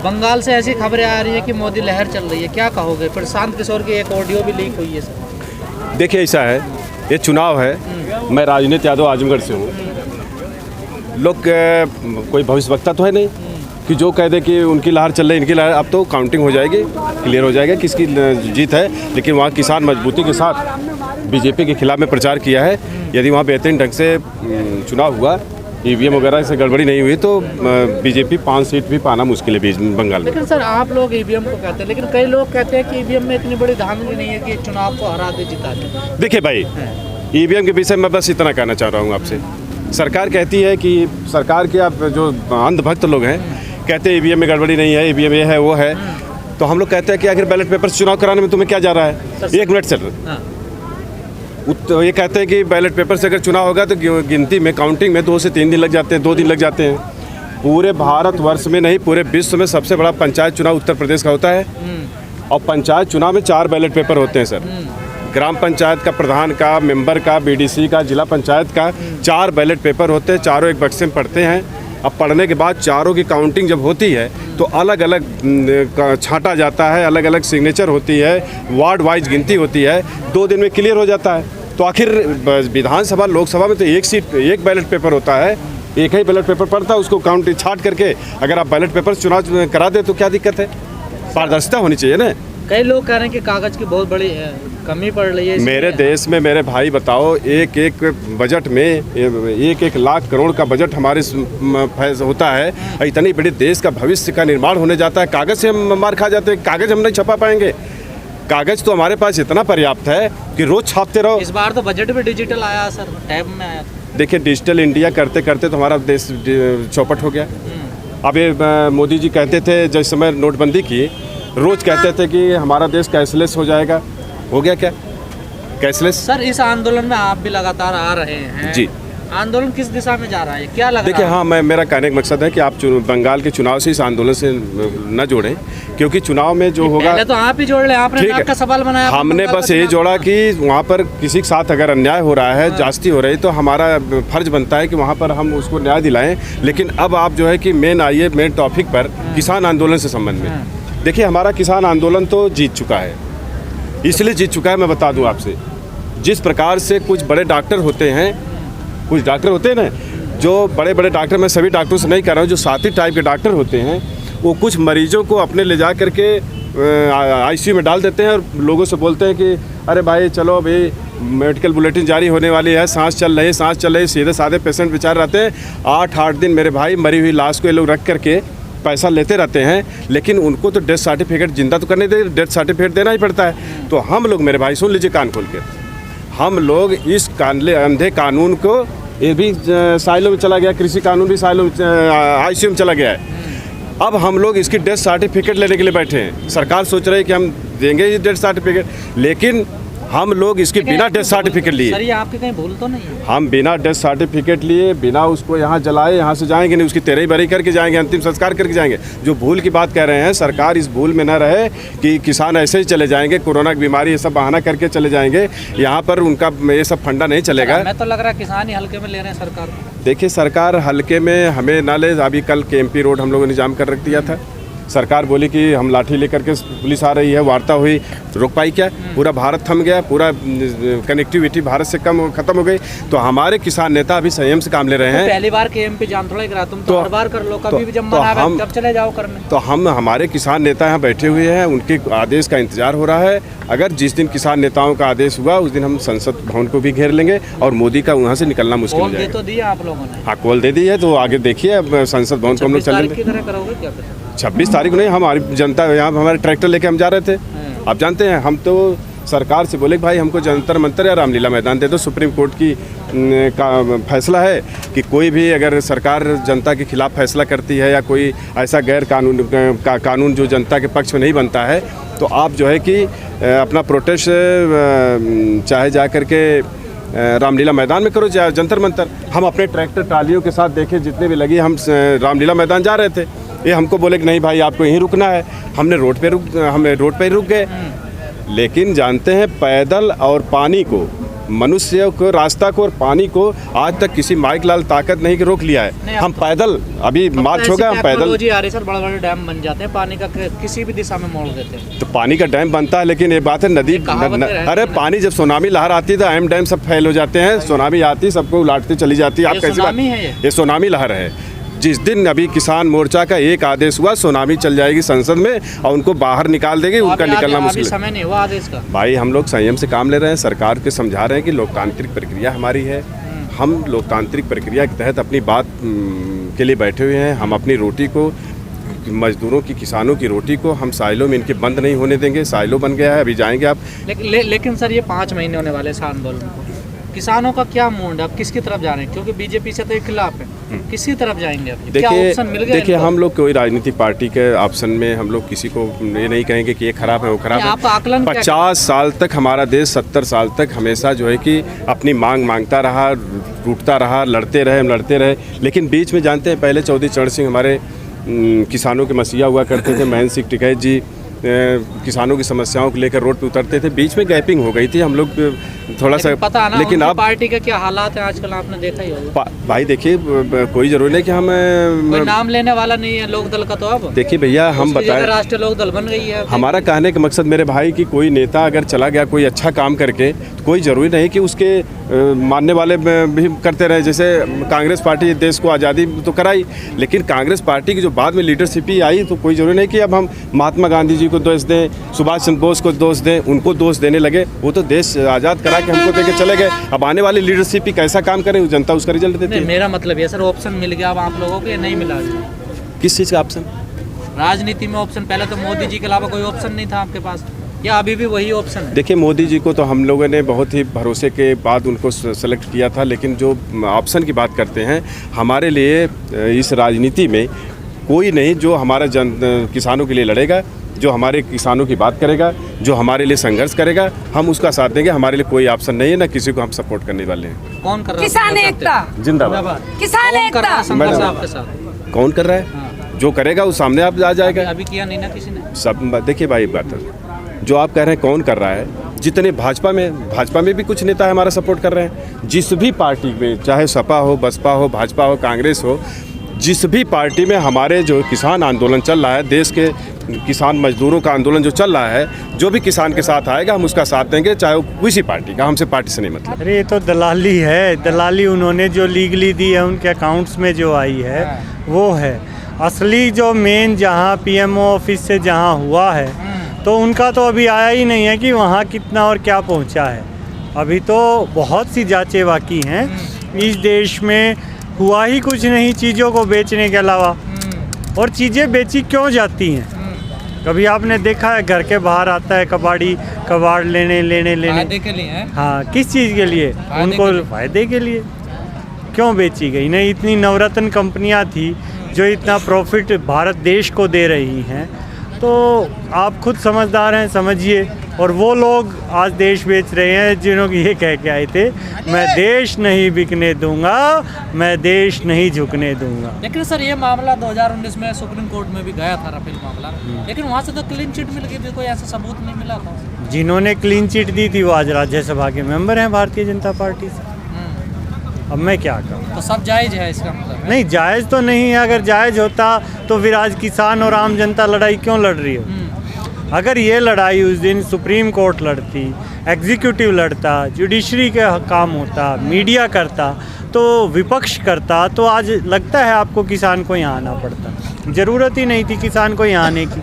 बंगाल से ऐसी खबरें आ रही है कि मोदी लहर चल रही है, क्या कहोगे? प्रशांत किशोर की एक ऑडियो भी लीक हुई है सर। देखिए ऐसा है, ये चुनाव है, मैं राजनीति यादव आजमगढ़ से हूँ। लोग कोई भविष्यवक्ता तो है नहीं कि जो कह दे कि उनकी लहर चल रही है, इनकी लहर। अब तो काउंटिंग हो जाएगी, क्लियर हो जाएगा किसकी जीत है। लेकिन वहाँ किसान मजबूती के साथ बीजेपी के खिलाफ में प्रचार किया है। यदि वहाँ बेहतरीन ढंग से चुनाव हुआ, ईवीएम वगैरह से गड़बड़ी नहीं हुई, तो बीजेपी 5 सीट भी पाना मुश्किल है बंगाल में। लेकिन सर आप लोग ईवीएम को कहते हैं, लेकिन कई लोग कहते हैं कि ईवीएम में इतनी बड़ी धांधली नहीं है कि चुनाव को हरा दे, जिता दे। देखिए भाई, ईवीएम के विषय में बस इतना कहना चाह रहा हूँ आपसे। सरकार कहती है कि सरकार के आप जो अंधभक्त लोग हैं कहते हैं ईवीएम में गड़बड़ी नहीं है, ईवीएम ये है वो है। तो हम लोग कहते हैं कि आखिर बैलेट पेपर से चुनाव कराने में तुम्हें क्या जा रहा है? 1 मिनट सर। तो ये कहते हैं कि बैलेट पेपर से अगर चुनाव होगा तो गिनती में, काउंटिंग में 2 से 3 दिन लग जाते हैं, 2 दिन लग जाते हैं। पूरे भारतवर्ष में नहीं, पूरे विश्व में सबसे बड़ा पंचायत चुनाव उत्तर प्रदेश का होता है। और पंचायत चुनाव में 4 बैलेट पेपर होते हैं सर। ग्राम पंचायत का, प्रधान का, मेंबर का, बीडीसी का, जिला पंचायत का 4 बैलेट पेपर होते हैं। चारों एक बक्से में पढ़ते हैं। अब पढ़ने के बाद चारों की काउंटिंग जब होती है तो अलग अलग छांटा जाता है, अलग अलग सिग्नेचर होती है, वार्ड वाइज गिनती होती है, 2 दिन में क्लियर हो जाता है। तो आखिर विधानसभा, लोकसभा में तो 1 सीट, 1 बैलेट पेपर होता है, एक ही बैलेट पेपर पड़ता है, उसको काउंटिंग छांट करके अगर आप बैलेट पेपर चुनाव करा दे तो क्या दिक्कत है? पारदर्शिता होनी चाहिए ना। कई लोग कह रहे हैं कि कागज की बहुत बड़ी कमी पड़ रही है मेरे देश में। मेरे भाई बताओ, एक बजट में 1 लाख करोड़ का बजट हमारे होता है। इतनी बड़ी देश का भविष्य का निर्माण होने जाता है, कागज से हम मार खा जाते हैं। कागज हम नहीं छपा पाएंगे। कागज तो हमारे पास इतना पर्याप्त है कि रोज छापते रहो। इस बार तो बजट भी डिजिटल आया सर, टैब में आया। देखिए, डिजिटल इंडिया करते करते तो हमारा देश चौपट हो गया। अब ये मोदी जी कहते थे जिस समय नोटबंदी की, रोज कहते थे कि हमारा देश कैशलेस हो जाएगा। हो गया क्या कैशलेस? सर इस आंदोलन में आप भी लगातार आ रहे हैं जी। आंदोलन किस दिशा में जा रहा है, क्या लग देखिए, रहा है? हाँ, मेरा कहने का मकसद है कि आप बंगाल के चुनाव से इस आंदोलन से न जोड़ें, क्योंकि चुनाव में जो होगा, पहले तो आप ही जोड़ लें। आपने नाक का सवाल बनाया, हमने बस ये जोड़ा कि वहाँ पर किसी के साथ अगर अन्याय हो रहा है, जास्ती हो रही है, तो हमारा फर्ज बनता है कि वहाँ पर हम उसको न्याय दिलाएं। लेकिन अब आप जो है कि आइए मेन टॉपिक पर, किसान आंदोलन से संबंध में। देखिए, हमारा किसान आंदोलन तो जीत चुका है। इसलिए जीत चुका है, मैं बता दूं आपसे, जिस प्रकार से कुछ बड़े डॉक्टर होते हैं, कुछ डॉक्टर होते हैं ना, जो बड़े बड़े डॉक्टर, मैं सभी डॉक्टरों से नहीं कह रहा हूँ, जो साथी टाइप के डॉक्टर होते हैं, वो कुछ मरीजों को अपने ले जा करके आईसीयू में डाल देते हैं और लोगों से बोलते हैं कि अरे भाई चलो भाई, मेडिकल बुलेटिन जारी होने वाली है, सांस चल रही। सीधे साधे पेशेंट बेचारे रहते हैं, 8-8 दिन मेरे भाई मरी हुई लाश को ये लोग रख करके पैसा लेते रहते हैं। लेकिन उनको तो डेथ सर्टिफिकेट, जिंदा तो करने दे, डेथ सर्टिफिकेट देना ही पड़ता है। तो हम लोग, मेरे भाई सुन लीजिए कान खोल के, हम लोग इस अंधे कानून को, ये भी साइलों में चला गया, कृषि कानून भी साइलों में, आईसीयू में चला गया है। अब हम लोग इसकी डेथ सर्टिफिकेट लेने के लिए बैठे हैं। सरकार सोच रही है कि हम देंगे ये डेथ सर्टिफिकेट, लेकिन हम लोग इसके बिना डेथ सर्टिफिकेट लिए, सर ये आपकी कहीं भूल तो नहीं है? हम बिना डेथ सर्टिफिकेट लिए, बिना उसको यहाँ जलाए यहाँ से जाएंगे नहीं, उसकी तेरही बरी करके जाएंगे, अंतिम संस्कार करके जाएंगे। जो भूल की बात कह रहे हैं, सरकार इस भूल में न रहे कि किसान ऐसे ही चले जाएंगे, कोरोना की बीमारी ये सब बहाना करके चले जाएंगे। यहाँ पर उनका ये सब फंडा नहीं चलेगा। मैं तो लग रहा है किसान ही हल्के में ले रहे हैं सरकार। देखिए, सरकार हल्के में हमें ना ले। अभी कल केएमपी रोड हम लोगों ने जाम कर रख दिया था। सरकार बोली कि हम लाठी लेकर के, पुलिस आ रही है, वार्ता हुई, रोक पाई क्या? पूरा भारत थम गया, पूरा कनेक्टिविटी भारत से खत्म हो गई। तो हमारे किसान नेता अभी संयम से काम ले रहे हैं। पहली बार केएमपी जाम थोड़ा करा, तुम तो हर बार कर लो, कभी भी जब मन आवे तब चले जाओ करने। तो हमारे किसान नेता यहाँ बैठे हुए हैं, उनके आदेश का इंतजार हो रहा है। अगर जिस दिन किसान नेताओं का आदेश हुआ, उस दिन हम संसद भवन को भी घेर लेंगे और मोदी का वहाँ से निकलना मुश्किल हो जाएगा। तो दिया आप लोगों ने? हाँ, कॉल दे दी है, तो आगे देखिए, अब संसद भवन को हम लोग चलेंगे। 26 तारीख को नहीं, हमारी जनता, यहाँ हमारे ट्रैक्टर लेके हम जा रहे थे। आप जानते हैं, हम तो सरकार से बोले भाई हमको जंतर मंतर या रामलीला मैदान दे दो। सुप्रीम कोर्ट की का फैसला है कि कोई भी अगर सरकार जनता के खिलाफ फैसला करती है या कोई ऐसा गैर कानून जो जनता के पक्ष में नहीं बनता है, तो आप जो है कि अपना प्रोटेस्ट चाहे जा कर के रामलीला मैदान में करो, जंतर मंतर। हम अपने ट्रैक्टर ट्रालियों के साथ देखे, जितने भी लगी, हम रामलीला मैदान जा रहे थे। ये हमको बोले कि नहीं भाई आपको यहीं रुकना है। हमने रोड पे ही रुक गए। लेकिन जानते हैं, पैदल और पानी को मनुष्य को, रास्ता को और पानी को आज तक किसी माइक लाल ताकत नहीं कि रोक लिया है। हम पैदल अभी मार्च होगा, हम पैदल आ रही सर, बड़े बड़े डैम बन जाते हैं, पानी का किसी भी दिशा में मोड़ देते हैं। तो पानी का डैम बनता है, लेकिन ये बात है नदी अरे पानी जब सुनामी लहर आती है तो एम डैम सब फैल हो जाते हैं, सुनामी आती है सबको उलाटती चली जाती है। आप कैसी बात, ये सुनामी लहर है। जिस दिन अभी किसान मोर्चा का एक आदेश हुआ, सुनामी चल जाएगी संसद में और उनको बाहर निकाल देगी, उनका निकलना मुश्किल। समय नहीं हुआ आदेश का। भाई हम लोग संयम से काम ले रहे हैं, सरकार के समझा रहे हैं कि लोकतांत्रिक प्रक्रिया हमारी है, हम लोकतांत्रिक प्रक्रिया के तहत अपनी बात के लिए बैठे हुए हैं। हम अपनी रोटी को, मजदूरों की, किसानों की रोटी को हम साइलों में इनके बंद नहीं होने देंगे। साइलो बन गया है, अभी जाएंगे आप। लेकिन सर ये 5 महीने होने वाले इस आंदोलन को, किसानों का क्या मूड है, अब किसकी तरफ जा रहे हैं? क्योंकि बीजेपी से तो खिलाफ है, किसकी तरफ जाएंगे अब? क्या ऑप्शन मिल गया? देखिए हम लोग कोई राजनीतिक पार्टी के ऑप्शन में हम लोग किसी को ये नहीं कहेंगे कि ये खराब है वो खराब है। आपका आकलन 50 साल तक हमारा देश, 70 साल तक हमेशा जो है कि अपनी मांग मांगता रहा, टूटता रहा, लड़ते रहे। लेकिन बीच में जानते हैं पहले चौधरी चरण सिंह हमारे किसानों के मसीहा हुआ करते थे, महेंद्र सिंह टिकैत जी किसानों की समस्याओं को लेकर रोड पे उतरते थे। बीच में गैपिंग हो गई थी, हम लोग थोड़ा सा पता ना, लेकिन अब पार्टी के क्या हालात है आजकल आपने देखा ही होगा। भाई देखिए कोई जरूरी नहीं कि हम कोई नाम लेने वाला नहीं है लोक दल का। तो अब देखिए भैया हम बताएं, राष्ट्रीय लोक दल बन गई है। हमारा कहने का मकसद मेरे भाई कि कोई नेता अगर चला गया कोई अच्छा काम करके, तो कोई ज़रूरी नहीं कि उसके मानने वाले भी करते रहे। जैसे कांग्रेस पार्टी देश को आज़ादी तो कराई, लेकिन कांग्रेस पार्टी की जो बाद में लीडरशिप ही आई, तो कोई ज़रूरी नहीं कि अब हम महात्मा गांधी जी को दोष दें, सुभाष चंद्र बोस को दोष दें, उनको दोष देने लगे। वो तो देश आज़ाद करा के हमको देके चले गए। अब आने वाली लीडरशिप ही कैसा काम करे, जनता उसका रिजल्ट देती है। मेरा मतलब ये सर, ऑप्शन मिल गया अब आप लोगों को या नहीं मिला? किस चीज़ का ऑप्शन? राजनीति में ऑप्शन। पहले तो मोदी जी के अलावा कोई ऑप्शन नहीं था आपके पास, या अभी भी वही ऑप्शन है? देखिए मोदी जी को तो हम लोगों ने बहुत ही भरोसे के बाद उनको सेलेक्ट किया था, लेकिन जो ऑप्शन की बात करते हैं, हमारे लिए इस राजनीति में कोई नहीं जो हमारा किसानों के लिए लड़ेगा, जो हमारे किसानों की बात करेगा, जो हमारे लिए संघर्ष करेगा, हम उसका साथ देंगे। हमारे लिए कोई ऑप्शन नहीं है, ना किसी को हम सपोर्ट करने वाले हैं। कौन कर रहा है? किसान एकता जिंदाबाद। किसान एकता संघर्ष आपके साथ कौन कर रहा है? जो करेगा वो सामने आप आ जाएगा। अभी किया नहीं ना किसी ने सब। देखिए भाई बात है, जो आप कह रहे हैं कौन कर रहा है, जितने भाजपा में भी कुछ नेता हमारा सपोर्ट कर रहे हैं। जिस भी पार्टी में, चाहे सपा हो, बसपा हो, भाजपा हो, कांग्रेस हो, जिस भी पार्टी में हमारे जो किसान आंदोलन चल रहा है, देश के किसान मजदूरों का आंदोलन जो चल रहा है, जो भी किसान के साथ आएगा हम उसका साथ देंगे, चाहे वो किसी पार्टी का। हमसे पार्टी से नहीं मतलब। अरे ये तो दलाली है, दलाली उन्होंने जो लीगली दी है उनके अकाउंट्स में जो आई है वो है। असली जो मेन जहाँ पीएमओ ऑफिस से जहाँ हुआ है, तो उनका तो अभी आया ही नहीं है कि वहाँ कितना और क्या पहुँचा है। अभी तो बहुत सी जांचें बाकी हैं। इस देश में हुआ ही कुछ नहीं चीज़ों को बेचने के अलावा। और चीज़ें बेची क्यों जाती हैं? कभी आपने देखा है घर के बाहर आता है कबाड़ लेने फायदे के लिए है? हाँ, किस चीज़ के लिए? उनको फायदे के लिए। क्यों बेची गई? नहीं, इतनी नवरत्न कंपनियां थी जो इतना प्रॉफिट भारत देश को दे रही हैं। तो आप खुद समझदार हैं, समझिए। और वो लोग आज देश बेच रहे हैं जिन्होंने ये कह के आए थे, मैं देश नहीं बिकने दूंगा, मैं देश नहीं झुकने दूंगा। लेकिन सर ये मामला 2019 में सुप्रीम कोर्ट में भी गया था, राफेल मामला, लेकिन वहाँ से तो क्लीन चिट मिल गई थी, कोई ऐसा सबूत नहीं मिला था। जिन्होंने क्लीन चिट दी थी वो आज राज्यसभा के मेंबर हैं भारतीय जनता पार्टी से। अब मैं क्या कहूँ? तो सब जायज़ है इसका मतलब? नहीं, जायज़ तो नहीं है। अगर जायज़ होता तो फिर आज किसान और आम जनता लड़ाई क्यों लड़ रही है? अगर ये लड़ाई उस दिन सुप्रीम कोर्ट लड़ती, एग्जीक्यूटिव लड़ता, जुडिशरी का काम होता, मीडिया करता, तो विपक्ष करता, तो आज लगता है आपको किसान को यहाँ आना पड़ता। ज़रूरत ही नहीं थी किसान को यहाँ आने की।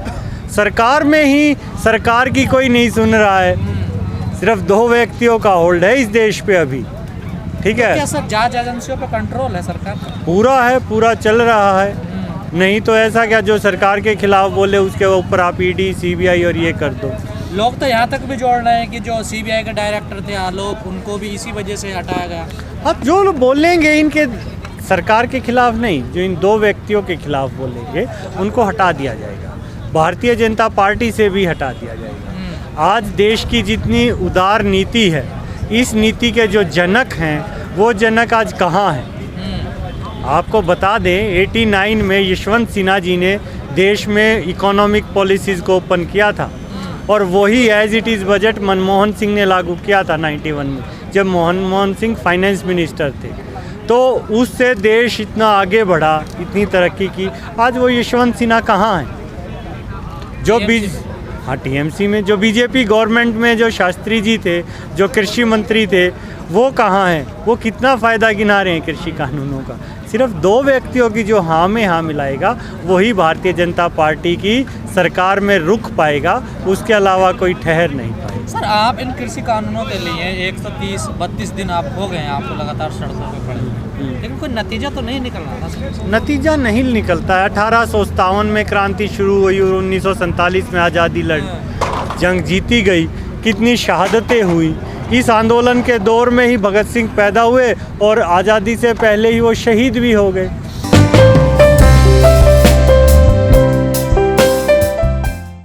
सरकार में ही सरकार की कोई नहीं सुन रहा है। सिर्फ 2 व्यक्तियों का होल्ड है इस देश पे अभी। ठीक है? क्या सर जांच एजेंसियों पे कंट्रोल है सरकार का? पूरा है, पूरा चल रहा है। नहीं तो ऐसा क्या जो सरकार के खिलाफ बोले उसके ऊपर आप ईडी, सीबीआई और ये कर दो। लोग तो यहाँ तक भी जोड़ रहे हैं कि जो सीबीआई के डायरेक्टर थे आलोक, उनको भी इसी वजह से हटाया गया। अब जो लोग बोलेंगे इनके सरकार के खिलाफ नहीं, जो इन 2 व्यक्तियों के खिलाफ बोलेंगे उनको हटा दिया जाएगा। भारतीय जनता पार्टी से भी हटा दिया जाएगा। आज देश की जितनी उदार नीति है, इस नीति के जो जनक हैं वो जनक आज कहाँ हैं? आपको बता दें 89 में यशवंत सिन्हा जी ने देश में इकोनॉमिक पॉलिसीज़ को ओपन किया था, और वही as it is budget Manmohan Singh ने लागू किया था 91 में। जब मनमोहन सिंह फाइनेंस मिनिस्टर थे, तो उससे देश इतना आगे बढ़ा, इतनी तरक्की की। आज वो यशवंत सिन्हा कहाँ हैं? जो हाँ, टीएमसी में जो बीजेपी गवर्नमेंट में जो शास्त्री जी थे, जो कृषि मंत्री थे, वो कहाँ हैं? वो कितना फ़ायदा गिना रहे हैं कृषि कानूनों का। सिर्फ 2 व्यक्तियों की जो हाँ में हाँ मिलाएगा वही भारतीय जनता पार्टी की सरकार में रुक पाएगा, उसके अलावा कोई ठहर नहीं पाएगा। सर, आप इन कृषि कानूनों के लिए 130-32 दिन आप हो गए हैं आपको लगातार सड़कों पे पड़े, लेकिन कोई नतीजा तो नहीं निकल रहा था। नतीजा नहीं निकलता है। 1857 में क्रांति शुरू हुई और 1947 में आज़ादी जंग जीती गई। कितनी शहादतें हुई। इस आंदोलन के दौर में ही भगत सिंह पैदा हुए और आज़ादी से पहले ही वो शहीद भी हो गए।